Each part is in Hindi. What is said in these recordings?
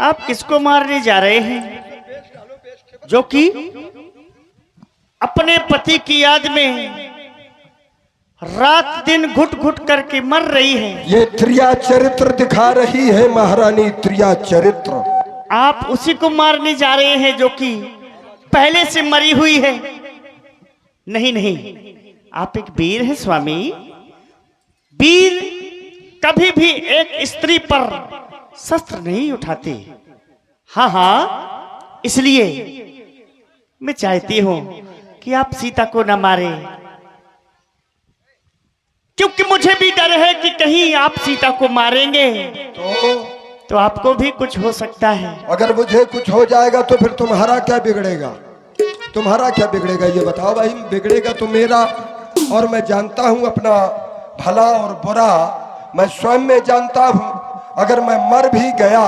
आप किसको मारने जा रहे हैं जो कि अपने पति की याद में रात दिन घुट घुट करके मर रही है? ये त्रिया चरित्र दिखा रही है महारानी, त्रिया चरित्र। आप उसी को मारने जा रहे हैं जो कि पहले से मरी हुई है? नहीं नहीं, आप एक वीर हैं स्वामी। वीर कभी भी एक स्त्री पर शस्त्र नहीं उठाते। हाँ हाँ, इसलिए मैं चाहती हूं कि आप सीता को न मारे, क्योंकि मुझे भी डर है कि कहीं आप सीता को मारेंगे तो आपको भी कुछ हो सकता है। अगर मुझे कुछ हो जाएगा तो फिर तुम्हारा क्या बिगड़ेगा? तुम्हारा क्या बिगड़ेगा ये बताओ भाई। बिगड़ेगा तो मेरा, और मैं जानता हूं अपना भला और बुरा मैं स्वयं में जानता हूं। अगर मैं मर भी गया,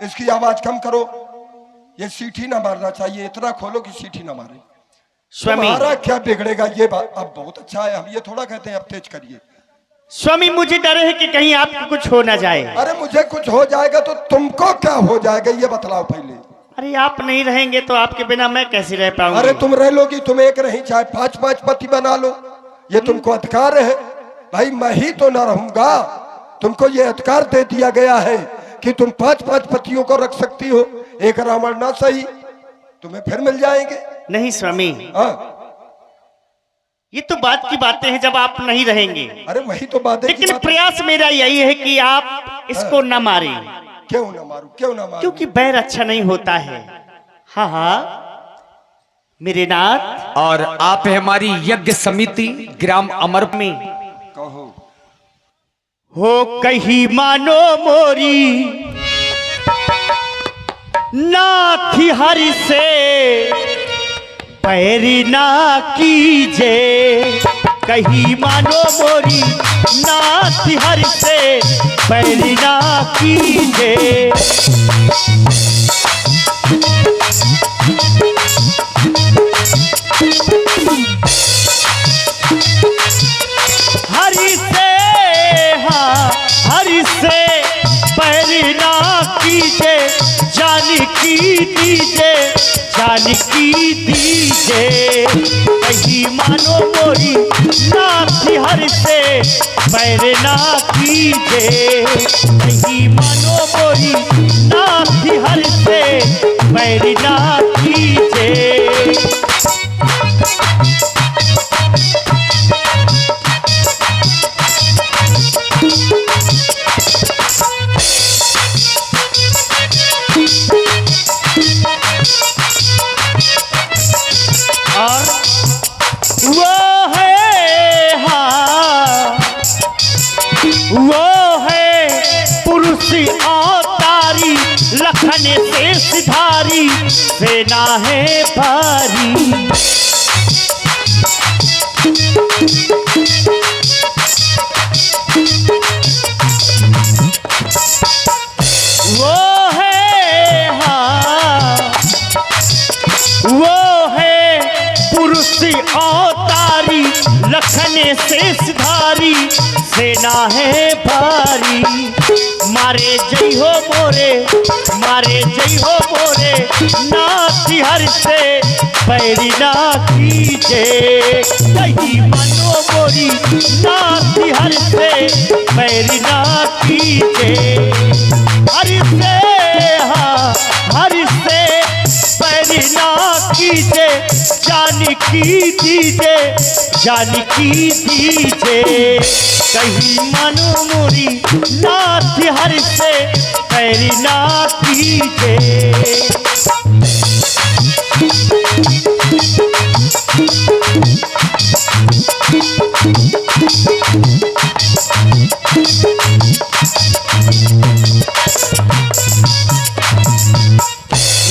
इसकी आवाज कम करो, ये सीटी ना मारना चाहिए, इतना खोलो कि सीटी ना मारे। स्वामी तुम्हारा क्या बिगड़ेगा ये बात? अब बहुत अच्छा है, हम ये थोड़ा कहते हैं अब तेज करिए। स्वामी मुझे डर है कि कहीं आपको कुछ हो ना जाए। अरे मुझे कुछ हो जाएगा तो तुमको क्या हो जाएगा ये बतलाओ पहले। अरे आप नहीं रहेंगे तो आपके बिना मैं कैसे रह पाऊंगी? अरे तुम रह लोगी, तुम एक नहीं चाहे 5-5 पति बना लो, ये तुमको अधिकार है भाई। मैं ही तो ना रहूंगा, तुमको ये अधिकार दे दिया गया है कि तुम 5-5 पतियों को रख सकती हो। एक रावण ना सही, तुम्हें फिर मिल जाएंगे। नहीं स्वामी, हाँ ये तो बात की बातें हैं जब आप नहीं रहेंगे। अरे वही तो बात है। लेकिन प्रयास मेरा यही है कि आप इसको न मारें। क्यों ना मारूं, क्यों ना मारूं? क्योंकि बैर अच्छा नहीं होता है। हाँ हाँ मेरे नाथ। और आप है हमारी यज्ञ समिति ग्राम अमर में। कहो हो कहीं मानो मोरी नाथी हरि से पैरी ना कीजे। कहीं मानो मोरी नाथी हरि से पैरी ना कीजे। हरि से, हाँ हरि से पैरी ना कीजे। जान की दीजे, जान की दीजे। कहीं मानो मोरी नाथी हरि से पैर ना कीजे। कहीं मानो मोरी नाथी हरि से पैर ना कीजे। और वो है, हाँ वो है पुरुष अवतारी, लखन से सिधारी, सेना है भारी। वो है, हाँ वो है पुरुष अवतारी, लखन से सिधारी, सेना है भारी। मारे जय हो मोरे, मारे जय हो मोरे नाथी हरि से पैरी ना कीजे। कहीं मानो मोरी नाथी हरि से पैरी ना कीजे। हरि से, हाँ हरि से पैरी ना कीजे। जान की दीजे, जान की दीजे। कहीं मानो मोरी नाथी हरि से पैरी ना कीजे।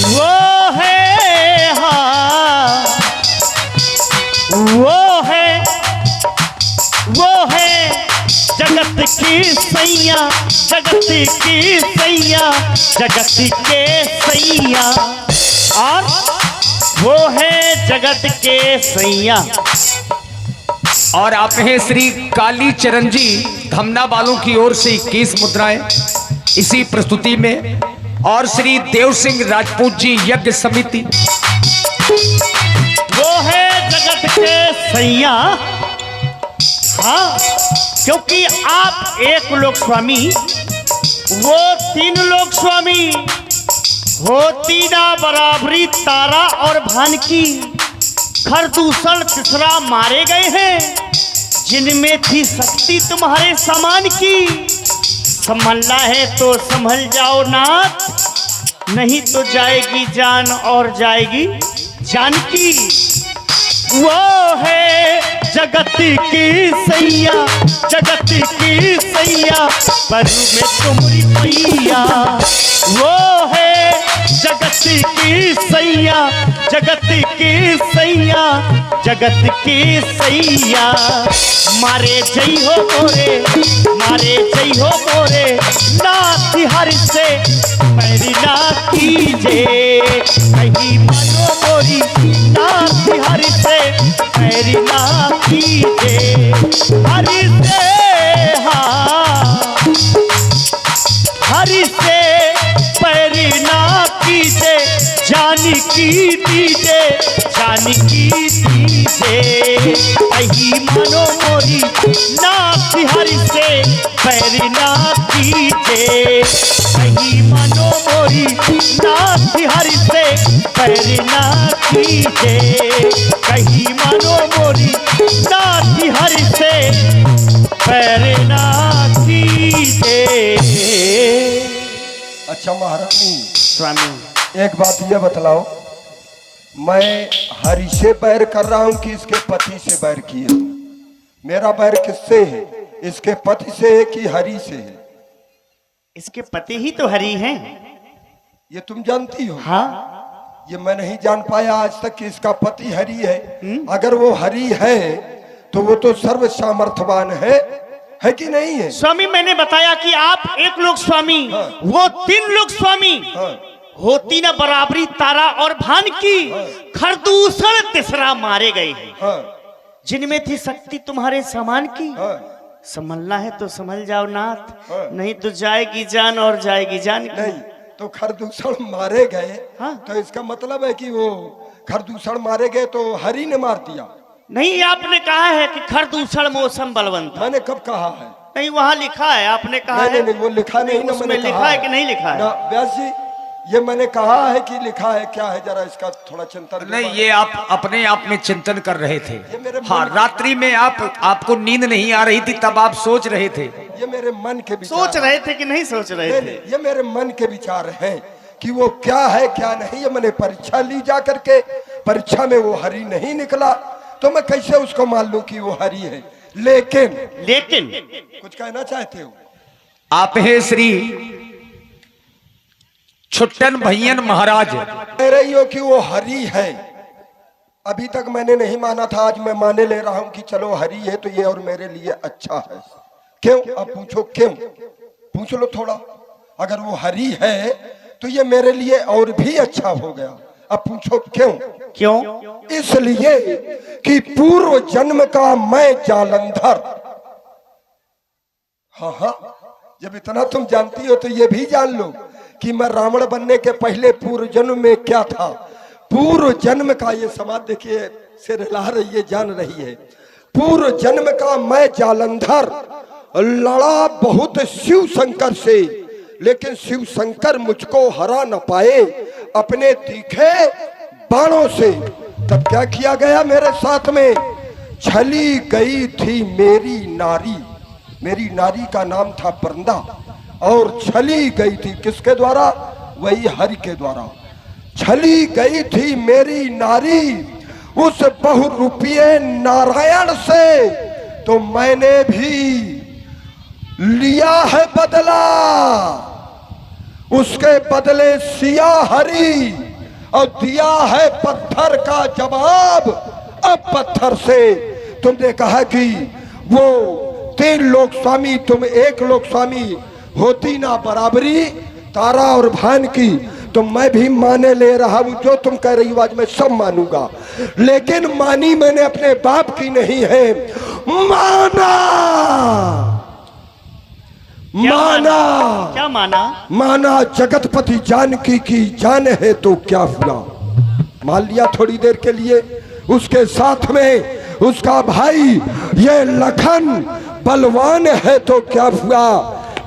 वो है, हाँ वो है, वो है जगत की सैया, जगत की सैया, जगत के सैया। और वो है जगत के सैया। और आप हैं श्री काली चरण जी धमना वालों की ओर से 21 मुद्राएं इसी प्रस्तुति में और श्री देव सिंह राजपूत जी यज्ञ समिति, वो है जगत के सैया। हाँ, क्योंकि आप एक लोक स्वामी, वो तीन लोक स्वामी, होती ना बराबरी तारा और भान की, खरदूषण तीसरा मारे गए हैं, जिनमें थी शक्ति तुम्हारे सामान की। संभलना है तो संभल जाओ नाथ, नहीं तो जाएगी जान और जाएगी जानकी। वो है जगत की सैया, जगत की सैया, बरू में तुम्हारी पैया। वो है जगत की सैया, जगत की सैया, जगत की सैया। मारे जई हो मोरे, मारे जई हो मोरे, नाथ हरि से पैरी ना कीजे, कहीं मानो मोरी नाथ हरि से पैरी ना कीजे। हरि से, हाँ, हरि से पैरी ना कीजे, जानी की दीजे, जानी की दीजे। कहीं मानो मोरी नाथ हरि से पैरी ना कीजे, कहीं मानो मोरी नाथ हरि से पैरी ना कीजे, कहीं मानो मोरी नाथ हरि से पैरी ना कीजे। अच्छा महारानी स्वामी, एक बात ये बतलाओ, मैं हरि से बैर कर रहा हूं कि इसके पति से बैर किए हूं? मेरा बैर किससे है? इसके पति से है कि हरि से है? इसके पति ही तो हरि हैं। ये तुम जानती हो? हाँ, ये मैं नहीं जान पाया आज तक कि इसका पति हरि है। अगर वो हरि है तो वो तो सर्व सामर्थ्यवान है कि नहीं है? स्वामी मैंने बताया कि आप एक लोक स्वामी, हाँ। वो तीन लोक स्वामी, हाँ। होती ना बराबरी तारा और भान की, खरदूषण तीसरा मारे गए हैं, हाँ। जिनमें थी शक्ति तुम्हारे सामान की। हाँ। संभलना है तो संभल जाओ नाथ, हाँ। नहीं तो जाएगी जान और जाएगी जान की। नहीं तो खरदूषण मारे गए। हाँ। तो इसका मतलब है कि वो खरदूषण मारे गए तो हरि ने मार दिया? नहीं, आपने कहा है कि खरदूषण मौसम बलवंत। मैंने कब कहा है? नहीं, वहां लिखा है, आपने कहा नहीं, है। नहीं, वो लिखा नहीं ना, उसमें मैंने लिखा कहा है कि नहीं लिखा है? ना व्यास जी, ये मैंने कहा है कि लिखा है? क्या है जरा इसका थोड़ा चिंतन। नहीं, ये आप अपने आप में चिंतन कर रहे थे। मेरे हाँ, रात्रि में आपको नींद नहीं आ रही थी, तब आप सोच रहे थे। ये मेरे मन के विचार। सोच रहे थे कि नहीं सोच रहे नहीं, थे? नहीं, ये मेरे मन के विचार हैं कि वो क्या है क्या नहीं। ये मैंने परीक्षा ली जा करके, परीक्षा में वो हरि नहीं निकला तो मैं कैसे उसको मान लूं कि वो हरि है? लेकिन कुछ कहना चाहते हो? आप हैं श्री छुट्टन भैयन महाराज। कह रही हो कि वो हरि है। अभी तक मैंने नहीं माना था, आज मैं माने ले रहा हूं कि चलो हरि है तो ये और मेरे लिए अच्छा है। क्यों? अब पूछो क्यों? पूछ लो थोड़ा। अगर वो हरि है तो ये मेरे लिए और भी अच्छा हो गया। अब पूछो क्यों? क्यों? इसलिए कि पूर्व जन्म का मैं जालंधर। हाँ हाँ, जब इतना तुम जानती हो तो ये भी जान लो कि मैं रावण बनने के पहले पूर्व जन्म में क्या था। पूर्व जन्म का ये समाज देखिए सिर हिला रही है, जान रही है। पूर्व जन्म का मैं जालंधर, लड़ा बहुत शिव शंकर से, लेकिन शिव शंकर मुझको हरा न पाए अपने तीखे बाणों से। तब क्या किया गया मेरे साथ में? छली गई थी मेरी नारी। मेरी नारी का नाम था वृंदा, और छली गई थी किसके द्वारा? वही हरि के द्वारा। छली गई थी मेरी नारी उस बहुरूपीय नारायण से, तो मैंने भी लिया है बदला। उसके बदले सिया हरि और दिया है पत्थर का जवाब। अब पत्थर से तुमने कहा कि वो तीन लोक स्वामी, तुम एक लोक स्वामी, होती ना बराबरी तारा और भान की, तो मैं भी माने ले रहा हूं। जो तुम कह रही हो आज मैं सब मानूंगा, लेकिन मानी मैंने अपने बाप की नहीं है, माना माना क्या माना? माना जगतपति जानकी की जान है तो क्या हुआ। मान लिया थोड़ी देर के लिए। उसके साथ में उसका भाई ये लखन बलवान है तो क्या हुआ।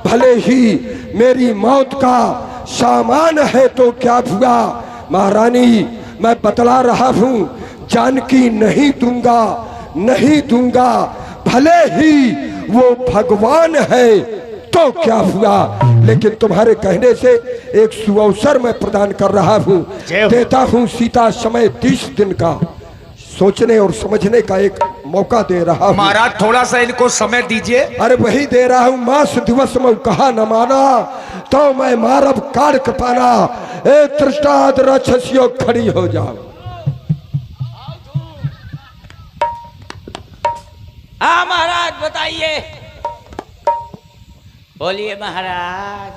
भले ही मेरी मौत का सामान है तो क्या हुआ। महारानी मैं बतला रहा हूं, जानकी नहीं दूंगा, नहीं दूंगा। भले ही वो भगवान है तो क्या हुआ, लेकिन तुम्हारे कहने से एक सुअवसर मैं प्रदान कर रहा हूं, देता हूं सीता समय 30 दिन का सोचने और समझने का एक मौका दे रहा हूं। महाराज थोड़ा सा इनको समय दीजिए। अरे वही दे रहा हूं। मास दिवस में कहा न माना तो मैं मारब काट कपाना। ए तृष्टाद राक्षसियों खड़ी हो जाओ। हाँ महाराज बताइए। बोलिए महाराज।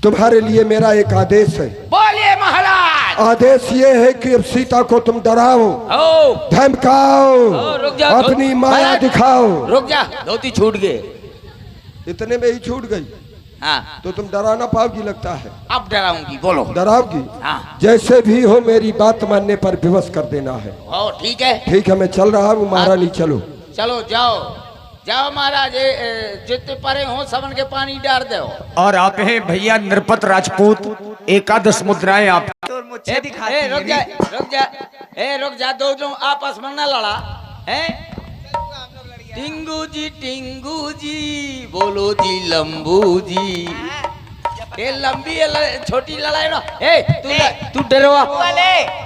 तुम्हारे लिए मेरा एक आदेश है। बोलिए महाराज। आदेश ये है कि अब सीता को तुम डराओ, ओ धमकाओ, रुक जा, अपनी माया महाराज, दिखाओ। रुक जा, धोती छूट गए। इतने में ही छूट गई हाँ तो तुम डरा ना पाओगी लगता है। अब डराऊंगी, बोलो। डराओगी? हाँ जैसे भी हो मेरी बात मानने पर विवश कर देना है। ओ ठीक है। ठीक है मैं चल रहा हूँ। महारानी चलो। चलो जाओ जाओ महाराज। जितने परे हो सबन के पानी डाल दो। और आप हैं भैया नृपत राजपूत, एकादश मुद्राएं आप। रुक जा रुक जा। रुक जा, दो आपस में ना लड़ा है। टिंगू जी बोलो जी लंबू जी। ये लंबी छोटी लड़ाई ना। तू डरवा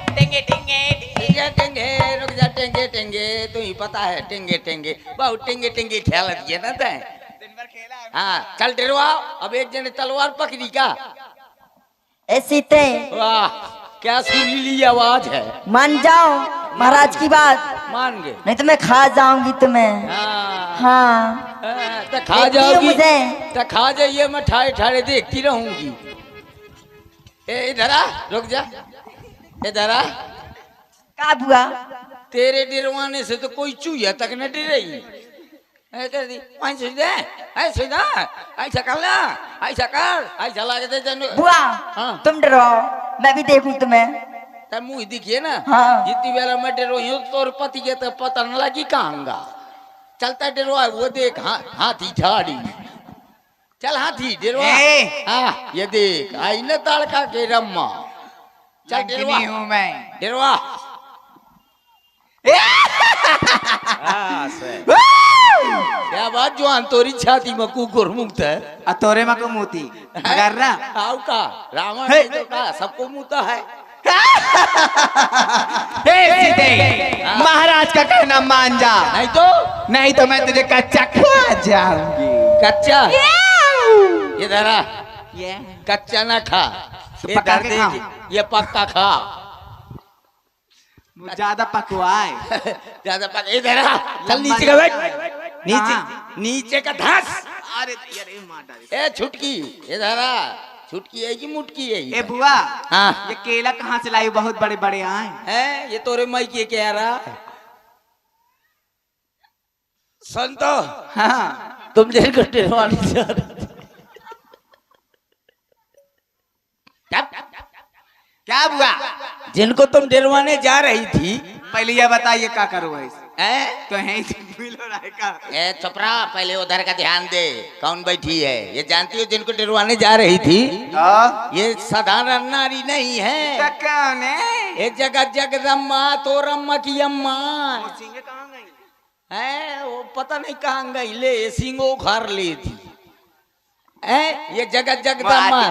टेंगे टेंगे। रुक जा, टेंगे टेंगे तू ही पता है। टेंगे टेंगे बहुत टेंगे टेंगे खेल दिए ना तै। हाँ चल डरवा। अब एक जने तलवार पकड़ी का। ऐसी ते वाह क्या सुरीली आवाज है। मान जाओ महाराज की बात, मान गए। नहीं तो मैं खा जाऊंगी तुम्हें। हाँ हाँ तो खा देखती हो जाओगी। मुझे? तो खा जाइए, मैं ठाड़े ठाड़े देखती रहूंगी। इधर आ, रुक जा। इधर आ। का बुआ? तेरे डरवाने से तो कोई चूहिया तक न डरेगी। कर दी ऐसा कर ला, ऐसा कर, ऐसा लगे थे जन। बुआ हाँ। तुम डराओ, मैं भी देखूं तुम्हें। तब मुँह दिखिए ना। हाँ। जितनी बेला मैं डरो हूँ तोर पति के तो पता न लगी कहाँगा। चलता डरवा वो देख। हाथी झाड़ी। चल हाथी डरवा। हाँ ये देख आई न तड़का के रम्मा। चल डरवा हूँ मैं। डरवा क्या बात जवान तोरी छाती में कुकुर मुक्त है। तोरे में को मोती गर्रा आओ का रावण नहीं तो का सबको मुता है। महाराज का कहना मान जा, नहीं तो मैं तुझे कच्चा खा जाऊंगी। कच्चा इधर आ। कच्चा ना खा, तो पका के खाऊं। ये पक्का खा। ज्यादा पकवाए ज्यादा पक। इधर आ, चल नीचे का बैठ। नीचे का धस। अरे ए छुटकी इधर आ। छुटकी है कि मुटकी है? ए बुआ हाँ ये केला कहाँ से लाई? बहुत बड़े बड़े आए हैं। ये तोरे माई के क्या रहा संतो। हाँ तुम जिनको डरवाने जा रहे थे। क्या बुआ? जिनको तुम डरवाने जा रही थी। पहले ये बताइए क्या करो ऐसे तो है ए चुपरा, पहले उधर का ध्यान दे। कौन बैठी है ये जानती हो? जिनको डरवाने जा रही थी ये साधारण नारी नहीं है। कौन है? ये जगत जगदम्मा तो रम्मा की अम्मा है। वो पता नहीं कहाँ गई ले, सिंगो उखाड़ ली थी। ये जगत जगदम्मा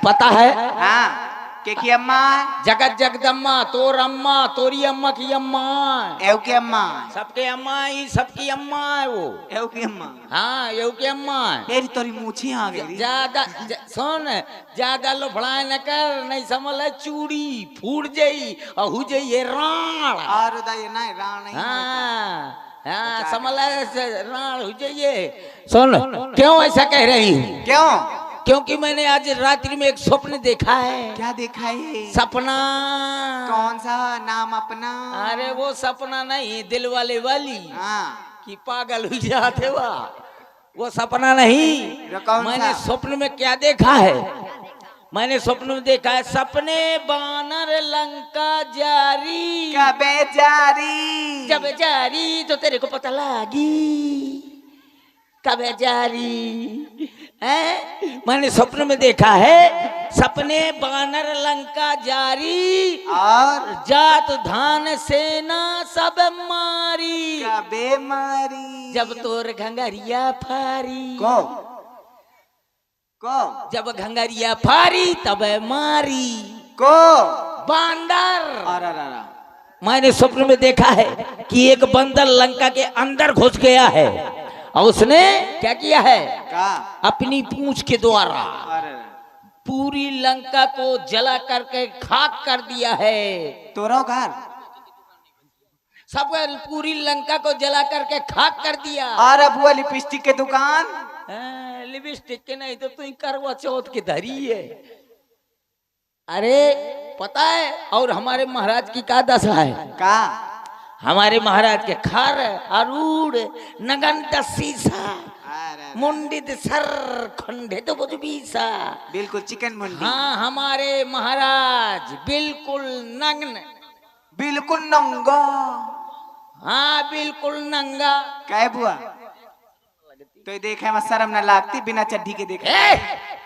पता है? हाँ के अम्मा? जगत जगदम्मा तोर अम्मा, तोरी अम्मा की अम्मा। एव की अम्मा? सबके अम्मा ही, सबकी अम्मा है वो। एव की अम्मा? हाँ एव की अम्मा है। तेरी तोरी मूछी आ गई। ज्यादा सुन, ज्यादा लफड़ाए न कर, नहीं समझ है चूड़ी फूट जाई और हो जाइए राण। और ये नहीं राण। हाँ समझ राण हो जाइए। सुन क्यों ऐसा कह रही हूँ? क्यों? क्योंकि मैंने आज रात्रि में एक स्वप्न देखा है। क्या देखा है? सपना। कौन सा नाम अपना? अरे वो सपना नहीं, दिल वाले वाली। हाँ कि पागल हुई जाते वो सपना नहीं। वो कौन सा? मैंने स्वप्न में क्या देखा है? मैंने स्वप्न में देखा है सपने बानर लंका जारी। कबे जारी जब जारी तो तेरे को पता लगी कब जारी है। मैंने स्वप्न में देखा है सपने बानर लंका जारी और जात धान सेना सब मारी। कबे मारी जब तोर घंगरिया फारी को जब घंगरिया फारी तब मारी को बांदर। अरे मैंने स्वप्न में देखा है कि एक बंदर लंका के अंदर घुस गया है और उसने क्या किया है? का अपनी पूंछ के द्वारा अरे पूरी लंका को जला करके खाक कर दिया है। तोरो घर सब पूरी लंका को जला करके खाक कर दिया। अरे बुआ लिपस्टिक के दुकान लिपस्टिक के नहीं तो तू करवा चौथ की धरी है। अरे पता है और हमारे महाराज की क्या दशा है? का हमारे महाराज के खर आरूढ़ नगन शीशा मुंडित सर खंडित बुजबीसा। बिल्कुल चिकन मुंडी। हाँ हमारे महाराज बिल्कुल नग्न बिल्कुल नंगा। हाँ बिल्कुल नंगा। काय बुआ तो देखे में शर्म न लगती बिना चड्ढी के देखे?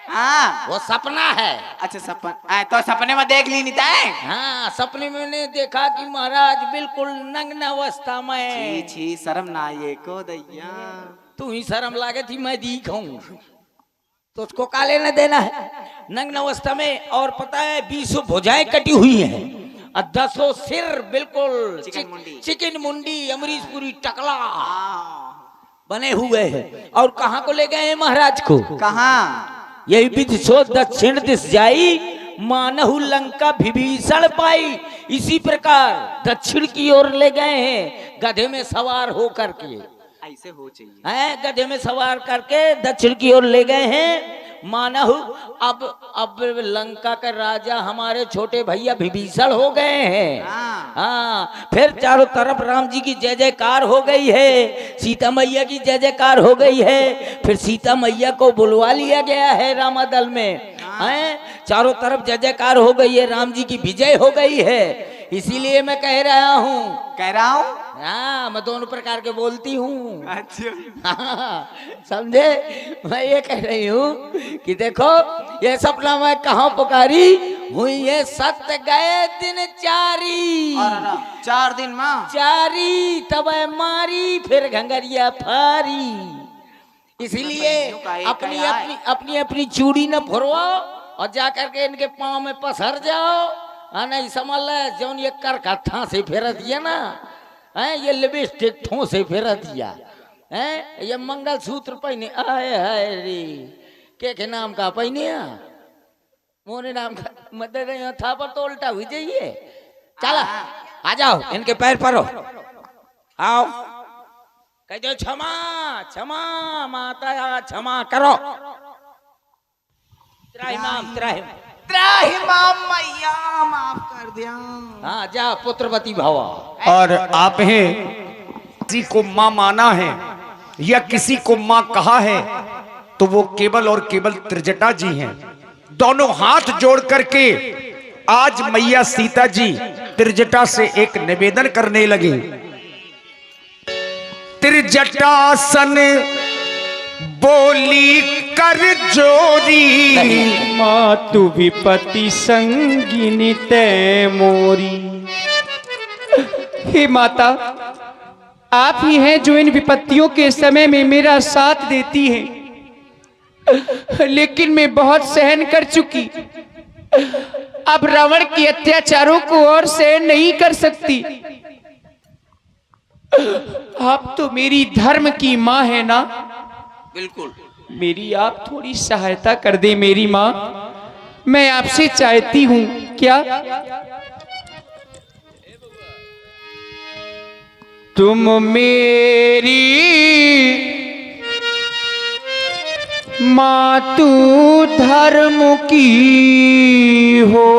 हाँ वो सपना है। अच्छा सपन तो सपने में देख ली नहीं था? हाँ सपने में मैंने देखा कि महाराज बिल्कुल नग्न अवस्था में। छी शर्म ना ये को दैया। तू ही शर्म लागे थी मैं दिखाऊं तो उसको का लेना देना है? नग्न अवस्था में और पता है 20 भुजाएं कटी हुई हैं और 10 सिर बिल्कुल चिकन मुंडी अमरीशपुरी टकला बने हुए हैं। और कहाँ को ले गए हैं महाराज को? कहाँ? यही विधि सो दक्षिण दिश जाई मानहु लंका विभीषण पाई। इसी प्रकार दक्षिण की ओर ले गए हैं गधे में सवार हो करके। ऐसे हो चाहिए हैं गधे में सवार करके दक्षिण की ओर ले गए हैं मानहु। अब लंका का राजा हमारे छोटे भैया विभीषण हो गए हैं। हाँ फिर चारों तरफ राम जी की जय जयकार हो गई है, सीता मैया की जय जयकार हो गई है। फिर सीता मैया को बुलवा लिया गया है रामादल में। हैं चारों तरफ जय जयकार हो गई है, राम जी की विजय हो गई है। इसीलिए मैं कह रहा हूँ हाँ मैं दोनों प्रकार के बोलती हूँ। हाँ, समझे? मैं ये कह रही हूँ कि देखो ये सपना मैं कहाँ पुकारी हुई ये सत्य गए दिन चारी। 4 दिन माँ चारी तब मारी फिर घंगरिया फारी। इसीलिए अपनी अपनी अपनी अपनी चूड़ी न फुरवाओ और जाकर के इनके पाँव में पसर जाओ। नहीं समझ ले जो ये कर कथा से फेर दिया ना है ये लिपस्टिक ठों से फेर दिया है ये मंगलसूत्र पहने आए हाय रे के नाम का पहने मोने नाम का मदद था पर तो उल्टा हुई जाइए। चला आ जाओ इनके पैर परो आओ कह दो क्षमा क्षमा माता क्षमा करो। मैया माफ कर दिया। हाँ जा पुत्रवती भवा। और आप हैं किसी को माँ माना है या किसी को माँ कहा है तो वो केवल और केवल त्रिजटा जी हैं। दोनों हाथ जोड़ करके आज मैया सीता जी त्रिजटा से एक निवेदन करने लगी। त्रिजटासन बोली कर जोरी मातु विपति संगिनी तै मोरी। हे माता आप ही हैं जो इन विपत्तियों के समय में मेरा साथ देती हैं, लेकिन मैं बहुत सहन कर चुकी। अब रावण के अत्याचारों को और सहन नहीं कर सकती। आप तो मेरी धर्म की माँ है ना? बिल्कुल मेरी आप थोड़ी सहायता कर दे मेरी माँ। मैं आपसे चाहती हूँ क्या तुम मेरी मातु धर्म की हो,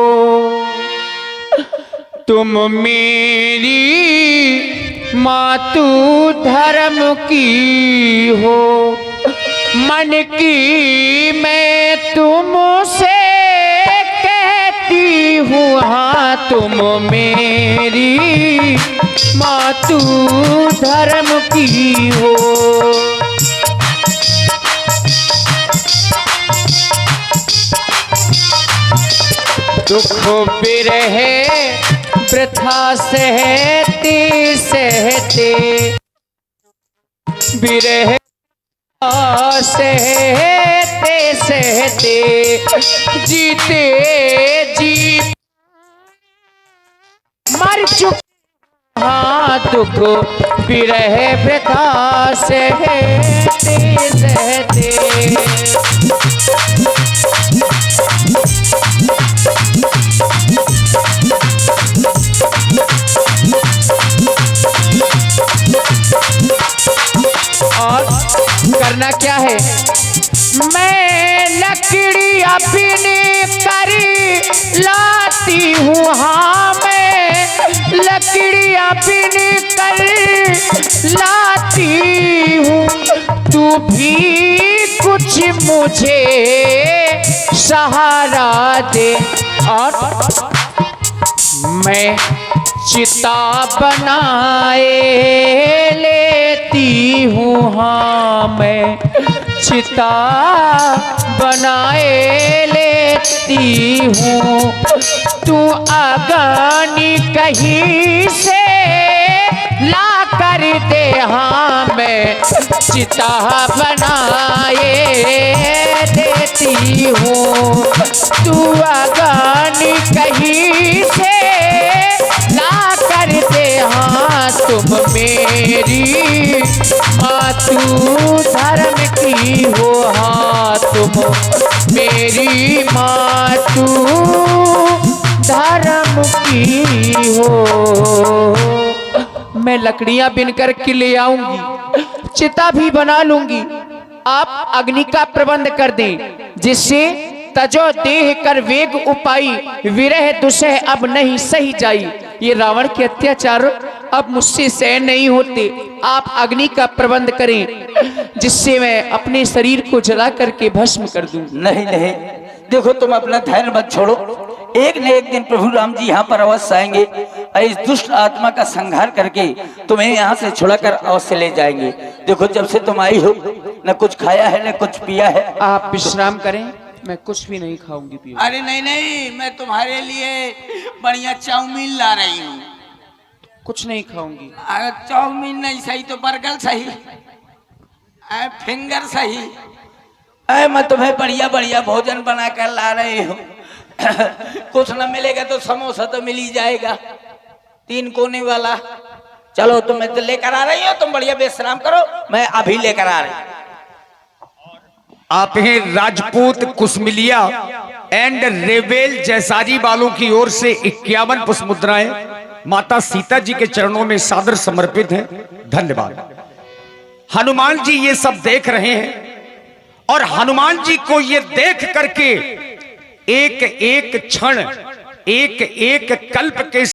तुम मेरी माँ तू धर्म की हो मन की मैं तुमसे कहती हूँ, हाँ तुम मेरी माँ तू धर्म की हो। दुख बिरह वृथा सहते सहते, बिरह सहते सहते, जीते जी मर चुके, हाँ दुख बिरह वृथा सहते सहते। और करना क्या है, मैं लकड़ी अपनी करी लाती हूँ, हाँ मैं लकड़ी अपनी कर लाती हूँ, तू भी कुछ मुझे सहारा दे। और मैं चिता बनाए लेती हूँ, हाँ मैं चिता बनाए लेती हूँ, तू अगानी कहीं से ला कर दे, हाँ मैं चिता बनाए देती हूँ, तू अगानी कहीं से ला कर दे, हाँ तुम मेरी माँ तू धर्म की हो, हाँ तुम मेरी माँ तू धर्म की हो। मैं लकड़ियां बिन करके ले आऊंगी, चिता भी बना लूंगी, आप अग्नि का प्रबंध कर दें, जिससे तजो देह कर वेग उपाई, विरह दुसह अब नहीं सही जाई। ये रावण के अत्याचार अब मुझसे सहन नहीं होते, आप अग्नि का प्रबंध करें, जिससे मैं अपने शरीर को जला करके भस्म कर दूं। नहीं नहीं, देखो तुम अपना धैर्य मत छोड़ो, एक न एक दिन प्रभु राम जी यहाँ पर अवश्य आएंगे और इस दुष्ट आत्मा का संहार करके तुम्हें यहाँ से छुड़ाकर अवश्य ले जाएंगे। देखो जब से तुम आई हो न कुछ खाया है न कुछ पिया है। आप विश्राम करें, मैं कुछ भी नहीं खाऊंगी पियूंगी। अरे नहीं नहीं, मैं तुम्हारे लिए बढ़िया चाउमीन ला रही हूँ। कुछ नहीं खाऊंगी। अगर चाउमीन नहीं सही तो बर्गर सही, फिंगर सही। मैं तुम्हें बढ़िया बढ़िया भोजन बना कर ला रही हूँ। कुछ न मिलेगा तो समोसा तो मिल ही जाएगा, 3 कोने वाला। चलो तुम्हें तो लेकर आ रही हो, तुम बढ़िया विश्राम करो, मैं अभी लेकर आ रही हूँ। आप हैं राजपूत कुसमिलिया एंड रेवेल जयसारी वालों की ओर से 51 पुष्प मुद्राएं माता सीता जी के चरणों में सादर समर्पित हैं। धन्यवाद। हनुमान जी ये सब देख रहे हैं और हनुमान जी को ये देख करके एक एक क्षण, एक एक कल्प के